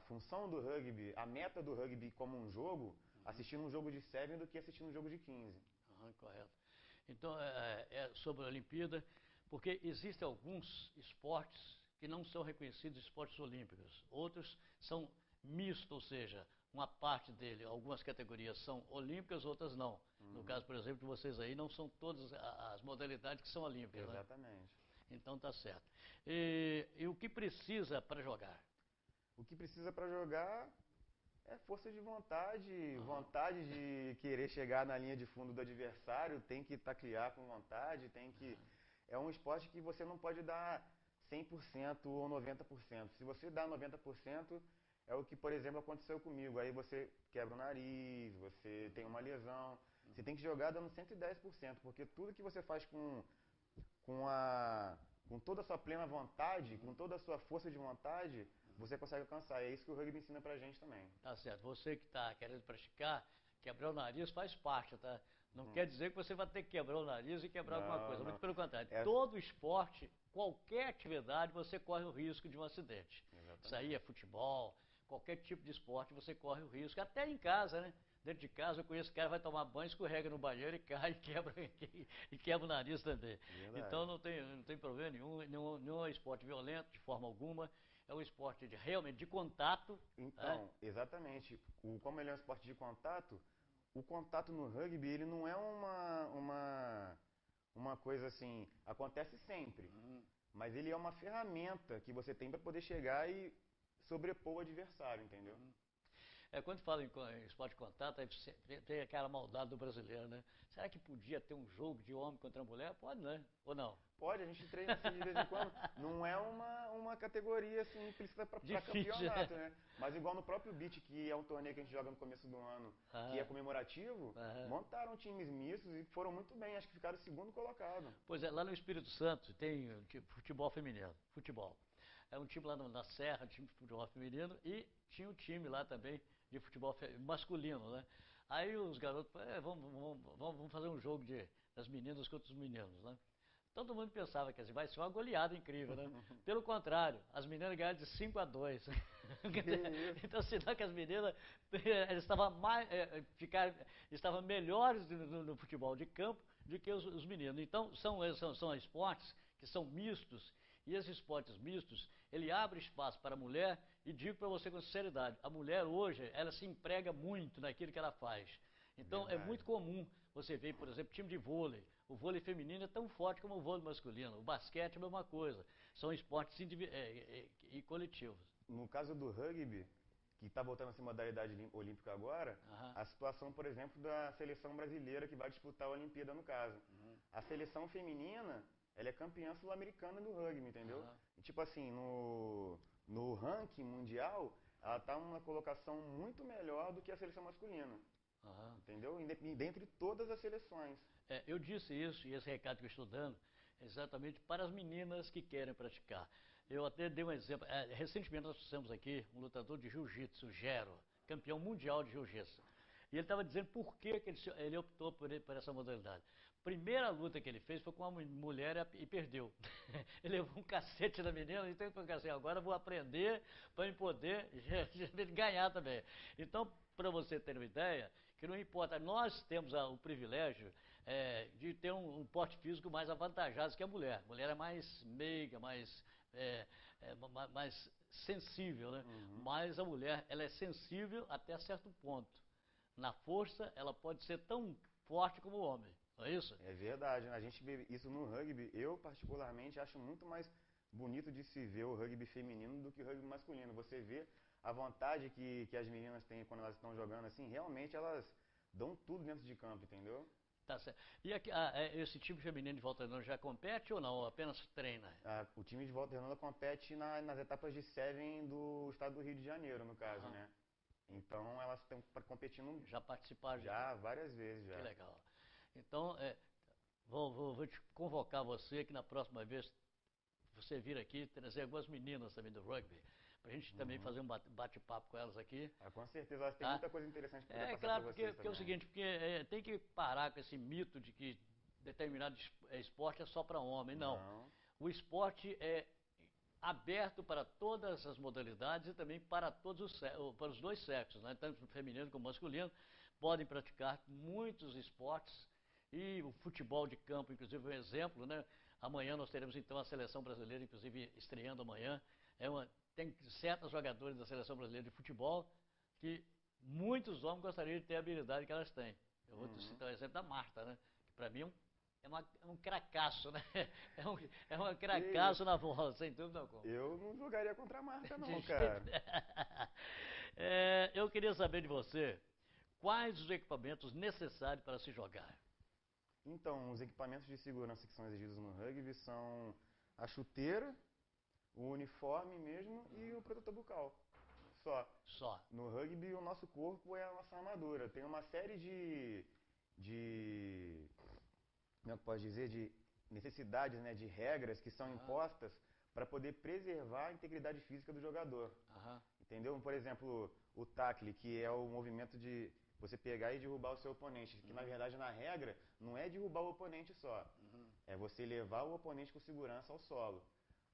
função do rugby, a meta do rugby como um jogo, assistindo um jogo de 7 do que assistindo um jogo de 15.
Correto. Então, sobre a Olimpíada, porque existem alguns esportes que não são reconhecidos esportes olímpicos. Outros são mistos, ou seja, uma parte dele, algumas categorias são olímpicas, outras não. No caso, por exemplo, de vocês aí, não são todas as modalidades que são olímpicas.
Exatamente.
Né? Então tá certo. E o que precisa para jogar?
O que precisa para jogar é força de vontade, vontade de querer chegar na linha de fundo do adversário, tem que taclear com vontade, tem que... É um esporte que você não pode dar 100% ou 90%. Se você dá 90%, é o que, por exemplo, aconteceu comigo. Aí você quebra o nariz, você tem uma lesão. Você tem que jogar dando 110%, porque tudo que você faz com toda a sua plena vontade, com toda a sua força de vontade, você consegue alcançar. É isso que o rugby ensina pra gente também.
Tá certo. Você que está querendo praticar, quebrar o nariz faz parte, tá? Não quer dizer que você vai ter que quebrar o nariz e quebrar alguma coisa. Muito pelo contrário. Todo esporte, qualquer atividade, você corre o risco de um acidente. Exatamente. Isso aí é futebol, qualquer tipo de esporte você corre o risco. Até em casa, né? Dentro de casa eu conheço cara que vai tomar banho, escorrega no banheiro e cai e quebra o nariz também. Verdade. Então não tem problema nenhum, não é um esporte violento de forma alguma. É um esporte realmente de contato.
Então, exatamente. Como ele é um esporte de contato, o contato no rugby, ele não é uma coisa assim, acontece sempre, mas ele é uma ferramenta que você tem para poder chegar e sobrepor o adversário, entendeu?
Quando fala em esporte de contato, tem aquela maldade do brasileiro, né? Será que podia ter um jogo de homem contra mulher? Pode, né? Ou não?
Pode, a gente treina assim de vez em quando. Não é uma categoria assim implícita para campeonato, né? Mas igual no próprio beach, que é um torneio que a gente joga no começo do ano, que é comemorativo, montaram times mistos e foram muito bem, acho que ficaram segundo colocado.
Pois é, lá no Espírito Santo tem futebol feminino, futebol. É um time lá na Serra, time de futebol feminino, e tinha um time lá também de futebol masculino, né? Aí os garotos, vamos fazer um jogo das meninas contra os meninos, né? Todo mundo pensava que vai ser uma goleada incrível, né? Pelo contrário, as meninas ganharam de 5-2. Então, sinal que as meninas estavam melhores no futebol de campo do que os meninos. Então, são esportes que são mistos, e esses esportes mistos, ele abre espaço para a mulher, e digo para você com sinceridade, a mulher hoje, ela se emprega muito naquilo que ela faz. Então, é muito comum você ver, por exemplo, time de vôlei. O vôlei feminino é tão forte como o vôlei masculino. O basquete é a mesma coisa. São esportes e coletivos.
No caso do rugby, que está voltando a ser modalidade olímpica agora, a situação, por exemplo, da seleção brasileira que vai disputar a Olimpíada, no caso. A seleção feminina, ela é campeã sul-americana do rugby, entendeu? E, tipo assim, no ranking mundial, ela está numa colocação muito melhor do que a seleção masculina. Entendeu? Dentre todas as seleções.
Eu disse isso, e esse recado que eu estou dando, exatamente para as meninas que querem praticar. Eu até dei um exemplo. Recentemente nós fizemos aqui um lutador de jiu-jitsu, Gero, campeão mundial de jiu-jitsu. E ele estava dizendo por que ele optou por essa modalidade. Primeira luta que ele fez foi com uma mulher e perdeu. Ele levou um cacete da menina, então ele falou assim, agora eu vou aprender para poder ganhar também. Então, para você ter uma ideia, que não importa, nós temos o privilégio de ter um porte físico mais avantajado que a mulher. A mulher é mais meiga, mais sensível, né? Mas a mulher, ela é sensível até certo ponto. Na força, ela pode ser tão forte como o homem, não é isso?
É verdade, a gente vê isso no rugby. Eu, particularmente, acho muito mais bonito de se ver o rugby feminino do que o rugby masculino. Você vê a vontade que as meninas têm quando elas estão jogando assim, realmente elas dão tudo dentro de campo, entendeu?
Tá certo. E aqui, esse time feminino de Volta Redonda já compete ou não? Ou apenas treina?
O time de Volta Redonda compete nas etapas de Seven do estado do Rio de Janeiro, no caso, né? Então elas estão competindo.
Já participaram?
Já, várias vezes já.
Que legal. Então, vou te convocar você que na próxima vez você vir aqui trazer algumas meninas também do rugby. Pra gente também fazer um bate-papo com elas aqui.
Com certeza, elas têm muita coisa interessante para passar
claro,
para vocês
porque é o seguinte, porque tem que parar com esse mito de que determinado esporte é só para homem. Não. O esporte é aberto para todas as modalidades e também para para os dois sexos, né? Tanto feminino como masculino, podem praticar muitos esportes, e o futebol de campo, inclusive, é um exemplo, né? Amanhã nós teremos então a seleção brasileira, inclusive, estreando amanhã. Tem certos jogadores da seleção brasileira de futebol que muitos homens gostariam de ter a habilidade que elas têm. Eu vou citar o exemplo da Marta, né? Que para mim é um cracaço, né? É um cracaço na bola, sem dúvida alguma.
Eu não jogaria contra a Marta não, cara.
Eu queria saber de você, quais os equipamentos necessários para se jogar?
Então, os equipamentos de segurança que são exigidos no rugby são a chuteira, o uniforme mesmo e o protetor bucal. Só. No rugby, o nosso corpo é a nossa armadura. Tem uma série como é que eu posso dizer, de necessidades, né, de regras que são impostas para poder preservar a integridade física do jogador. Entendeu? Por exemplo, o tackle, que é o movimento de você pegar e derrubar o seu oponente. Que na verdade, na regra, não é derrubar o oponente só. É você levar o oponente com segurança ao solo.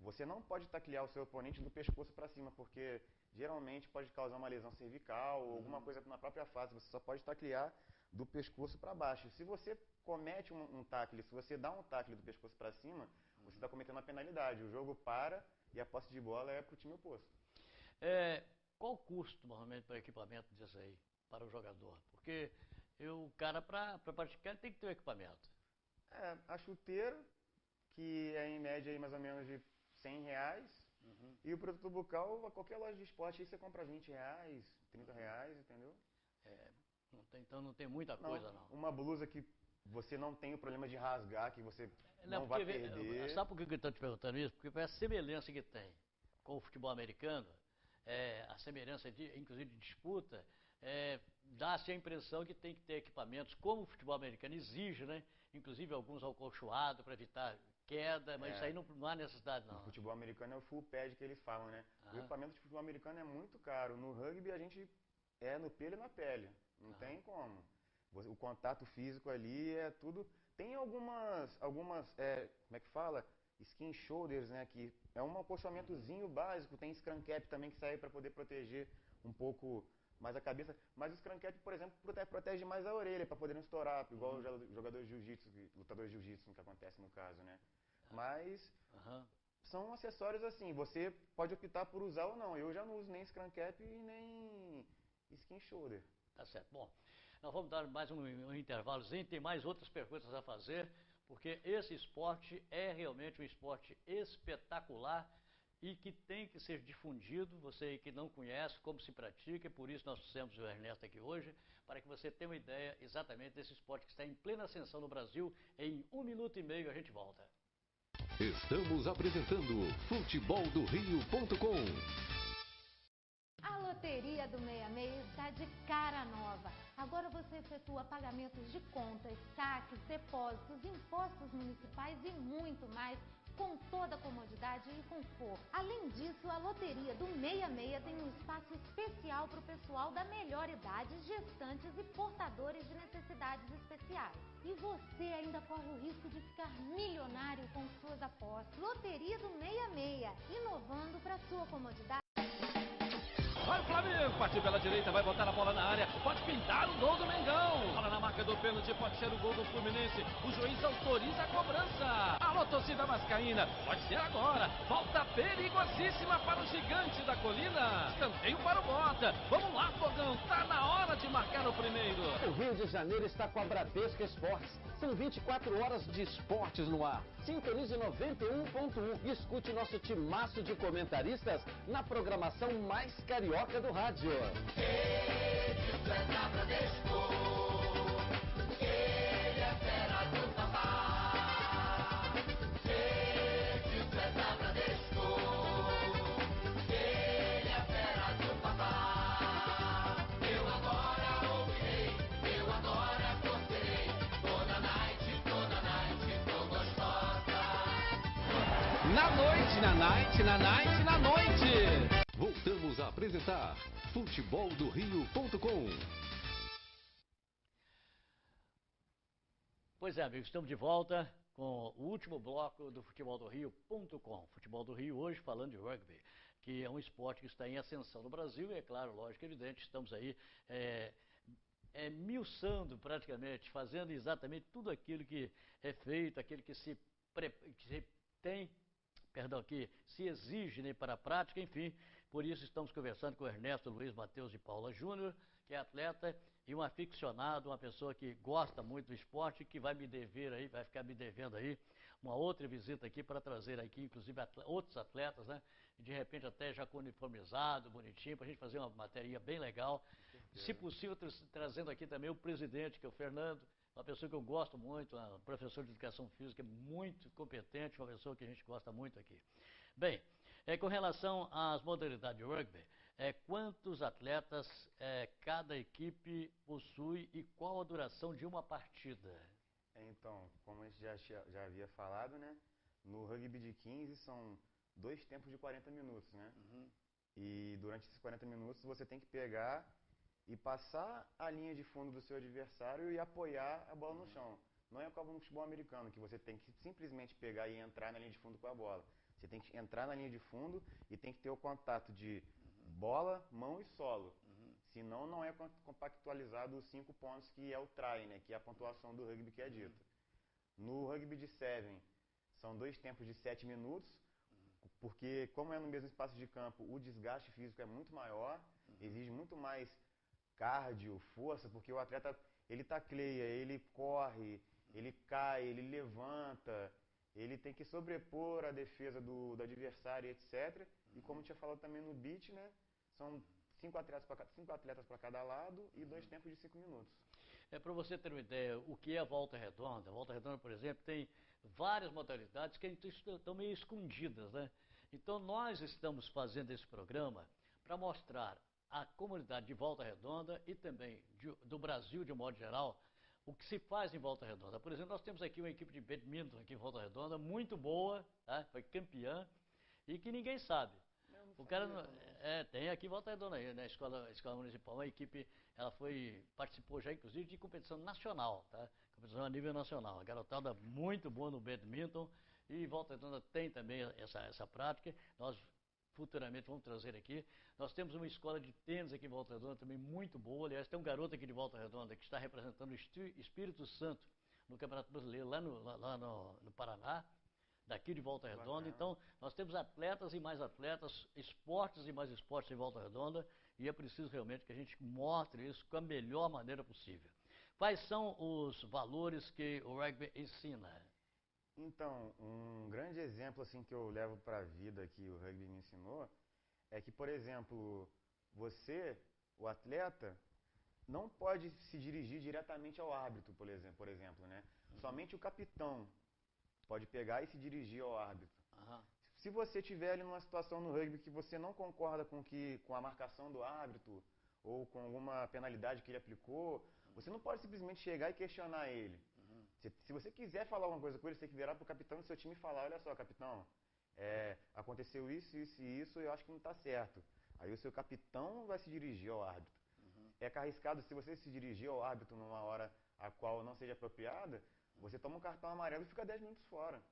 Você não pode taclear o seu oponente do pescoço para cima, porque geralmente pode causar uma lesão cervical ou alguma coisa na própria face. Você só pode taclear do pescoço para baixo. Se você comete um tacle, se você dá um tacle do pescoço para cima, você está cometendo uma penalidade. O jogo para e a posse de bola é para o time oposto.
Qual o custo, normalmente, para o equipamento disso aí, para o jogador? Porque o cara, para praticar, tem que ter um equipamento.
A chuteira, que é em média aí mais ou menos de R$100, e o protetor bucal, a qualquer loja de esporte aí você compra R$20, R$30, entendeu?
Então não tem muita coisa, não.
Uma blusa que você não tem o problema de rasgar, que você não vai perder.
Sabe por que eu estou te perguntando isso? Porque a semelhança que tem com o futebol americano, a semelhança, inclusive de disputa, dá-se a impressão que tem que ter equipamentos, como o futebol americano exige, né? Inclusive alguns acolchoados para evitar queda, mas isso aí não há necessidade, não.
No futebol americano é o full pad que eles falam, né? O equipamento de futebol americano é muito caro. No rugby a gente é no pelo e na pele. Não tem como. O contato físico ali é tudo. Tem algumas como é que fala? Skin shoulders, né? Que é um acolchoamentozinho básico. Tem scrum cap também que sai para poder proteger um pouco mais a cabeça. Mas o scrum cap, por exemplo, protege mais a orelha para poder não estourar, igual os jogadores de jiu-jitsu, lutadores de jiu-jitsu, que acontece no caso, né? Mas são acessórios assim. Você pode optar por usar ou não. Eu já não uso nem scrum cap e nem skin shoulder.
Tá certo. Bom, nós vamos dar mais um intervalozinho, tem mais outras perguntas a fazer, porque esse esporte é realmente um esporte espetacular e que tem que ser difundido. Você que não conhece como se pratica, e por isso nós trouxemos o Ernesto aqui hoje, para que você tenha uma ideia exatamente desse esporte que está em plena ascensão no Brasil. Em 1 minuto e meio a gente volta.
Estamos apresentando futeboldorio.com.
A Loteria do 66 está de cara nova. Agora você efetua pagamentos de contas, saques, depósitos, impostos municipais e muito mais, com toda a comodidade e conforto. Além disso, a Loteria do 66 tem um espaço especial para o pessoal da melhor idade, gestantes e portadores de necessidades especiais. E você ainda corre o risco de ficar milionário com suas apostas. Loteria do 66, inovando para sua comodidade.
Vai o Flamengo, partiu pela direita, vai botar a bola na área, pode pintar o gol do Mengão. Bola na marca do pênalti, pode ser o gol do Fluminense. O juiz autoriza a cobrança. Alô, torcida vascaína, pode ser agora. Falta perigosíssima para o gigante da colina. Escanteio para o Bota. Vamos lá, Fogão, tá na hora de marcar o primeiro.
O Rio de Janeiro está com a Bradesco Esportes. São 24 horas de esportes no ar. Sintonize 91.1 e escute nosso timaço de comentaristas na programação mais carioca do rádio.
Ele é da Bradesco, ele é fera do papá. Ele é da Bradesco, ele é fera do papá. Eu agora ouvirei, eu agora torcerei. Toda night, tô gostosa.
Na noite, na night, na night, na noite.
Voltamos a apresentar futeboldorio.com.
Pois é, amigos, estamos de volta com o último bloco do futeboldorio.com. Futebol do Rio hoje falando de rugby, que é um esporte que está em ascensão no Brasil e, é claro, lógico, evidente, estamos aí miuçando praticamente, fazendo exatamente tudo aquilo que é feito, aquilo que se exige, né, para a prática, enfim. Por isso estamos conversando com o Ernesto Luiz Matheus de Paula Júnior, que é atleta e um aficionado, uma pessoa que gosta muito do esporte, que vai me dever aí, vai ficar me devendo aí uma outra visita aqui para trazer aqui, inclusive, outros atletas, né? De repente até já uniformizado, bonitinho, para a gente fazer uma matéria bem legal. Se possível, trazendo aqui também o presidente, que é o Fernando, uma pessoa que eu gosto muito, um professor de educação física muito competente, uma pessoa que a gente gosta muito aqui. Bem, com relação às modalidades de rugby, quantos atletas cada equipe possui e qual a duração de uma partida?
Então, como a gente já havia falado, né? No rugby de 15 são 2 tempos de 40 minutos, né? E durante esses 40 minutos você tem que pegar e passar a linha de fundo do seu adversário e apoiar a bola no chão. Não é como no futebol americano, que você tem que simplesmente pegar e entrar na linha de fundo com a bola. Você tem que entrar na linha de fundo e tem que ter o contato de bola, mão e solo. Senão não é compactualizado os 5 pontos, que é o try, né? Que é a pontuação do rugby que é dita. No rugby de 7, são 2 tempos de 7 minutos, porque como é no mesmo espaço de campo, o desgaste físico é muito maior, exige muito mais cardio, força, porque o atleta, ele tacleia, ele corre, ele cai, ele levanta, ele tem que sobrepor a defesa do adversário, etc. E como tinha falado também no beat, né? São 5 atletas para cada lado e 2 tempos de 5 minutos.
Para você ter uma ideia, o que é a volta redonda? A volta redonda, por exemplo, tem várias modalidades que estão meio escondidas, né? Então nós estamos fazendo esse programa para mostrar à comunidade de Volta Redonda e também do Brasil de um modo geral o que se faz em Volta Redonda. Por exemplo, nós temos aqui uma equipe de badminton aqui em Volta Redonda, muito boa, tá? Foi campeã e que ninguém sabe. O cara tem aqui em Volta Redonda, na escola municipal, uma equipe, ela participou já inclusive de competição nacional, tá? Competição a nível nacional. A garotada muito boa no badminton e Volta Redonda tem também essa prática. Nós futuramente vamos trazer aqui. Nós temos uma escola de tênis aqui em Volta Redonda também muito boa. Aliás, tem um garoto aqui de Volta Redonda que está representando o Espírito Santo no Campeonato Brasileiro lá no Paraná, daqui de Volta Redonda. Então, nós temos atletas e mais atletas, esportes e mais esportes em Volta Redonda, e é preciso realmente que a gente mostre isso com a melhor maneira possível. Quais são os valores que o rugby ensina?
Então, um grande exemplo assim que eu levo para a vida que o rugby me ensinou é que, por exemplo, você, o atleta, não pode se dirigir diretamente ao árbitro, por exemplo, né? Somente o capitão pode pegar e se dirigir ao árbitro. Se você estiver ali numa situação no rugby que você não concorda com a marcação do árbitro ou com alguma penalidade que ele aplicou, você não pode simplesmente chegar e questionar ele. Se você quiser falar alguma coisa com ele, você tem que virar pro capitão do seu time e falar: olha só, capitão, aconteceu isso, isso e isso, eu acho que não está certo. Aí o seu capitão vai se dirigir ao árbitro. É arriscado, se você se dirigir ao árbitro numa hora a qual não seja apropriada, você toma um cartão amarelo e fica 10 minutos fora.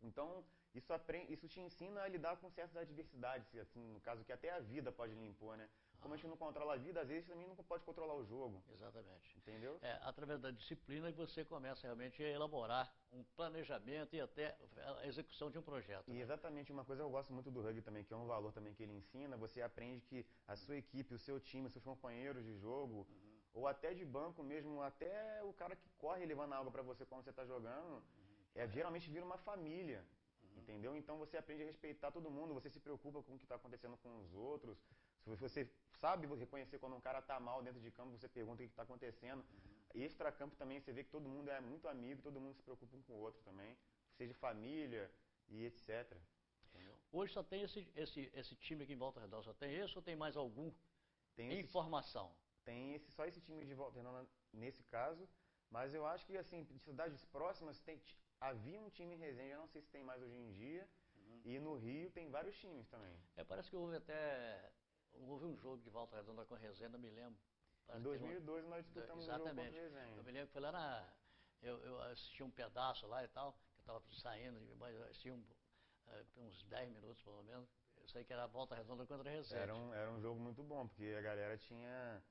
Então, isso te ensina a lidar com certas adversidades, assim, no caso que até a vida pode lhe impor, né? Como a gente não controla a vida, às vezes também não pode controlar o jogo.
Exatamente.
Entendeu?
Através da disciplina você começa realmente a elaborar um planejamento e até a execução de um projeto.
E exatamente, uma coisa que eu gosto muito do rugby também, que é um valor também que ele ensina, você aprende que a sua equipe, o seu time, os seus companheiros de jogo, ou até de banco mesmo, até o cara que corre levando água para você quando você está jogando, geralmente vira uma família. Entendeu? Então você aprende a respeitar todo mundo, você se preocupa com o que está acontecendo com os outros. Se você sabe reconhecer quando um cara está mal dentro de campo, você pergunta o que está acontecendo. Extra-campo também você vê que todo mundo é muito amigo, todo mundo se preocupa um com o outro também, seja família e etc. Entendeu?
Hoje só tem esse time aqui em Volta Redonda, só tem esse ou tem mais algum em formação?
Tem só esse time de Volta Redonda nesse caso, mas eu acho que assim, de cidades próximas havia um time em Resende, eu não sei se tem mais hoje em dia, e no Rio tem vários times também.
Parece que houve um jogo de Volta Redonda com Resende, não me lembro.
Em 2002 nós disputamos um jogo contra Resende.
Eu me lembro que foi lá eu assisti um pedaço lá e tal, que eu estava saindo, mas eu assisti uns 10 minutos pelo menos. Eu sei que era Volta Redonda contra Resende.
Era um jogo muito bom, porque a galera tinha,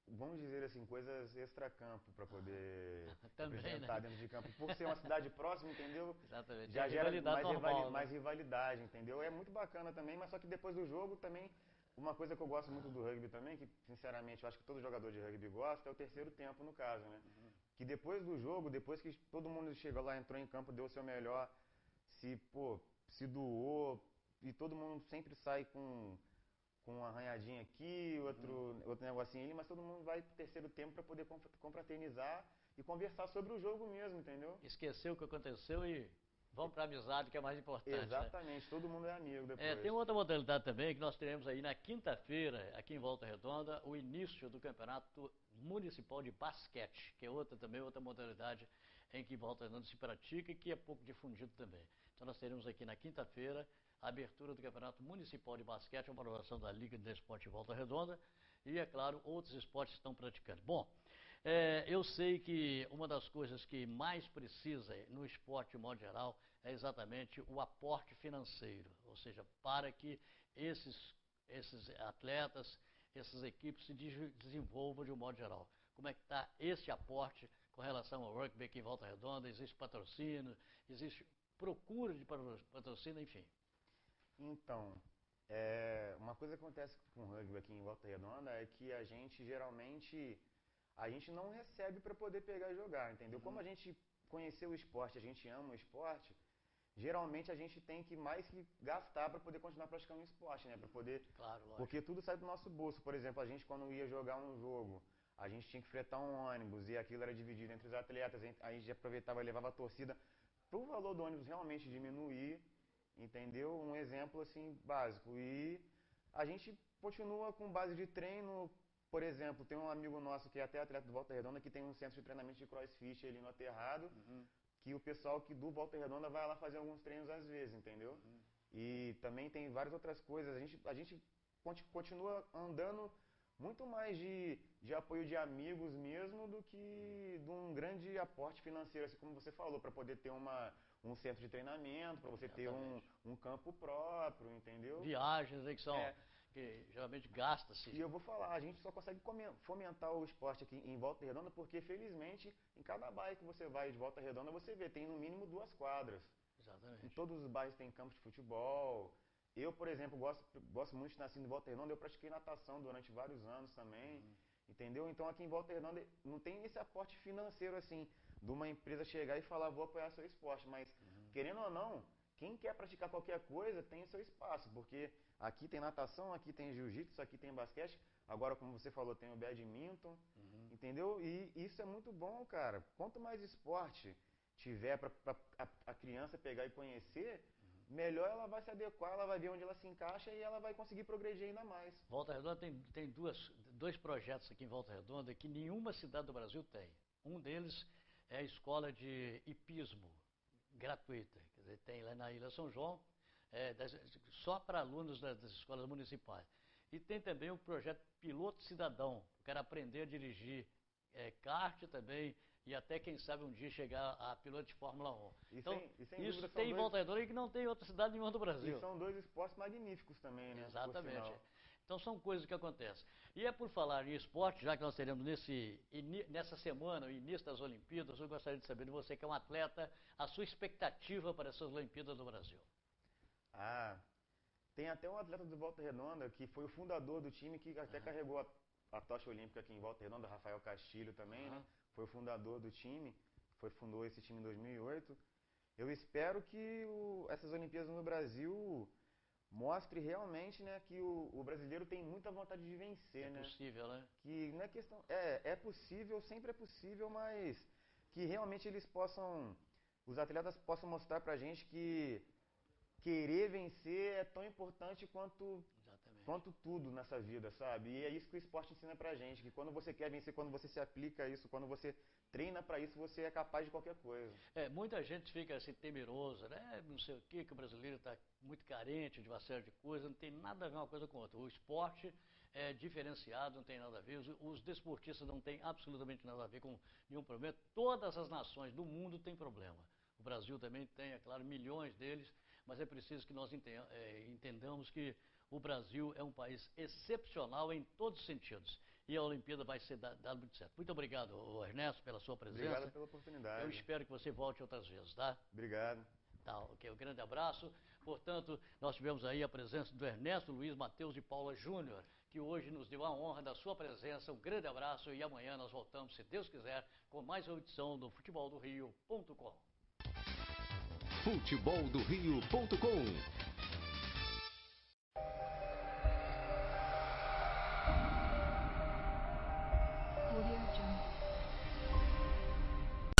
vamos dizer assim, coisas extra-campo para poder representar dentro de campo. Por ser uma cidade próxima, entendeu?
Exatamente.
Já gera mais rivalidade, entendeu? É muito bacana também, mas só que depois do jogo também, uma coisa que eu gosto muito do rugby também, que sinceramente eu acho que todo jogador de rugby gosta, é o terceiro tempo no caso, né? Que depois do jogo, depois que todo mundo chegou lá, entrou em campo, deu o seu melhor, se doou, e todo mundo sempre sai com um arranhadinho aqui, outro negocinho ali, mas todo mundo vai pro terceiro tempo para poder confraternizar e conversar sobre o jogo mesmo, entendeu?
Esqueceu o que aconteceu e vamos para a amizade, que é mais importante.
Exatamente,
né?
Todo mundo é amigo depois.
Tem outra modalidade também, que nós teremos aí na quinta-feira, aqui em Volta Redonda, o início do Campeonato Municipal de Basquete, que é outra modalidade em que Volta Redonda se pratica e que é pouco difundido também. Então nós teremos aqui na quinta-feira a abertura do Campeonato Municipal de Basquete, a programação da Liga de Esporte de Volta Redonda e, é claro, outros esportes estão praticando. Bom, eu sei que uma das coisas que mais precisa no esporte, de modo geral, é exatamente o aporte financeiro, ou seja, para que esses atletas, essas equipes se desenvolvam de um modo geral. Como é que está esse aporte com relação ao rugby aqui em Volta Redonda? Existe patrocínio, existe procura de patrocínio, enfim.
Então, uma coisa que acontece com o rugby aqui em Volta Redonda é que a gente geralmente não recebe para poder pegar e jogar, entendeu? Como a gente conheceu o esporte, a gente ama o esporte, geralmente a gente tem que mais que gastar para poder continuar praticando o esporte, né? Para poder,
claro, lógico.
Porque tudo sai do nosso bolso. Por exemplo, a gente quando ia jogar um jogo, a gente tinha que fretar um ônibus e aquilo era dividido entre os atletas, a gente aproveitava e levava a torcida para o valor do ônibus realmente diminuir, entendeu? Um exemplo assim básico. E a gente continua com base de treino. Por exemplo, tem um amigo nosso que é até atleta do Volta Redonda que tem um centro de treinamento de crossfit ali no Aterrado, que o pessoal que do Volta Redonda vai lá fazer alguns treinos às vezes, entendeu? E também tem várias outras coisas. A gente continua andando muito mais de apoio de amigos mesmo do que de um grande aporte financeiro, assim como você falou, para poder ter um centro de treinamento, para você ter um campo próprio, entendeu?
Viagens aí que são... que geralmente gasta-se.
E eu vou falar, a gente só consegue fomentar o esporte aqui em Volta Redonda porque, felizmente, em cada bairro que você vai de Volta Redonda, você vê, tem no mínimo 2 quadras.
Exatamente.
Em todos os bairros tem campos de futebol. Eu, por exemplo, gosto muito de nascer em Volta Redonda, eu pratiquei natação durante vários anos também, entendeu? Então aqui em Volta Redonda não tem esse aporte financeiro assim, de uma empresa chegar e falar, vou apoiar seu esporte, mas querendo ou não, quem quer praticar qualquer coisa tem o seu espaço, porque aqui tem natação, aqui tem jiu-jitsu, aqui tem basquete, agora como você falou, tem o badminton, entendeu? E isso é muito bom, cara. Quanto mais esporte tiver para a criança pegar e conhecer, melhor ela vai se adequar, ela vai ver onde ela se encaixa e ela vai conseguir progredir ainda mais.
Volta Redonda tem dois projetos aqui em Volta Redonda que nenhuma cidade do Brasil tem. Um deles é a escola de hipismo gratuita, quer dizer, tem lá na Ilha São João, só para alunos das escolas municipais. E tem também o projeto Piloto Cidadão, eu quero aprender a dirigir kart também, e até, quem sabe, um dia chegar a piloto de Fórmula 1. Então, isso tem em Volta Redonda e que não tem em outra cidade nenhuma do Brasil.
E são 2 esportes magníficos também, né?
Exatamente. Então, são coisas que acontecem. E é por falar em esporte, já que nós teremos nessa semana, o início das Olimpíadas, eu gostaria de saber de você, que é um atleta, a sua expectativa para essas Olimpíadas do Brasil.
Tem até um atleta do Volta Redonda, que foi o fundador do time, que até carregou a tocha olímpica aqui em Volta Redonda, Rafael Castilho também, né? Foi o fundador do time, fundou esse time em 2008. Eu espero que essas Olimpíadas no Brasil mostre realmente, né, que o brasileiro tem muita vontade de vencer, né?
É possível, né?
Que não é questão... É possível, sempre é possível, mas que realmente os atletas possam mostrar pra gente que querer vencer é tão importante quanto tudo nessa vida, sabe? E é isso que o esporte ensina pra gente, que quando você quer vencer, quando você se aplica a isso, quando você treina pra isso, você é capaz de qualquer coisa.
Muita gente fica assim temerosa, né? Não sei o que o brasileiro está muito carente de uma série de coisas, não tem nada a ver uma coisa com outra. O esporte é diferenciado, não tem nada a ver, os desportistas não têm absolutamente nada a ver com nenhum problema. Todas as nações do mundo têm problema. O Brasil também tem, é claro, milhões deles, mas é preciso que nós entendamos que o Brasil é um país excepcional em todos os sentidos. E a Olimpíada vai ser dada muito certo. Muito obrigado, Ernesto, pela sua presença.
Obrigado pela oportunidade.
Eu espero que você volte outras vezes, tá?
Obrigado.
Tá, ok. Um grande abraço. Portanto, nós tivemos aí a presença do Ernesto Luiz Mateus de Paula Júnior, que hoje nos deu a honra da sua presença. Um grande abraço e amanhã nós voltamos, se Deus quiser, com mais uma edição do futeboldorio.com.
futeboldorio.com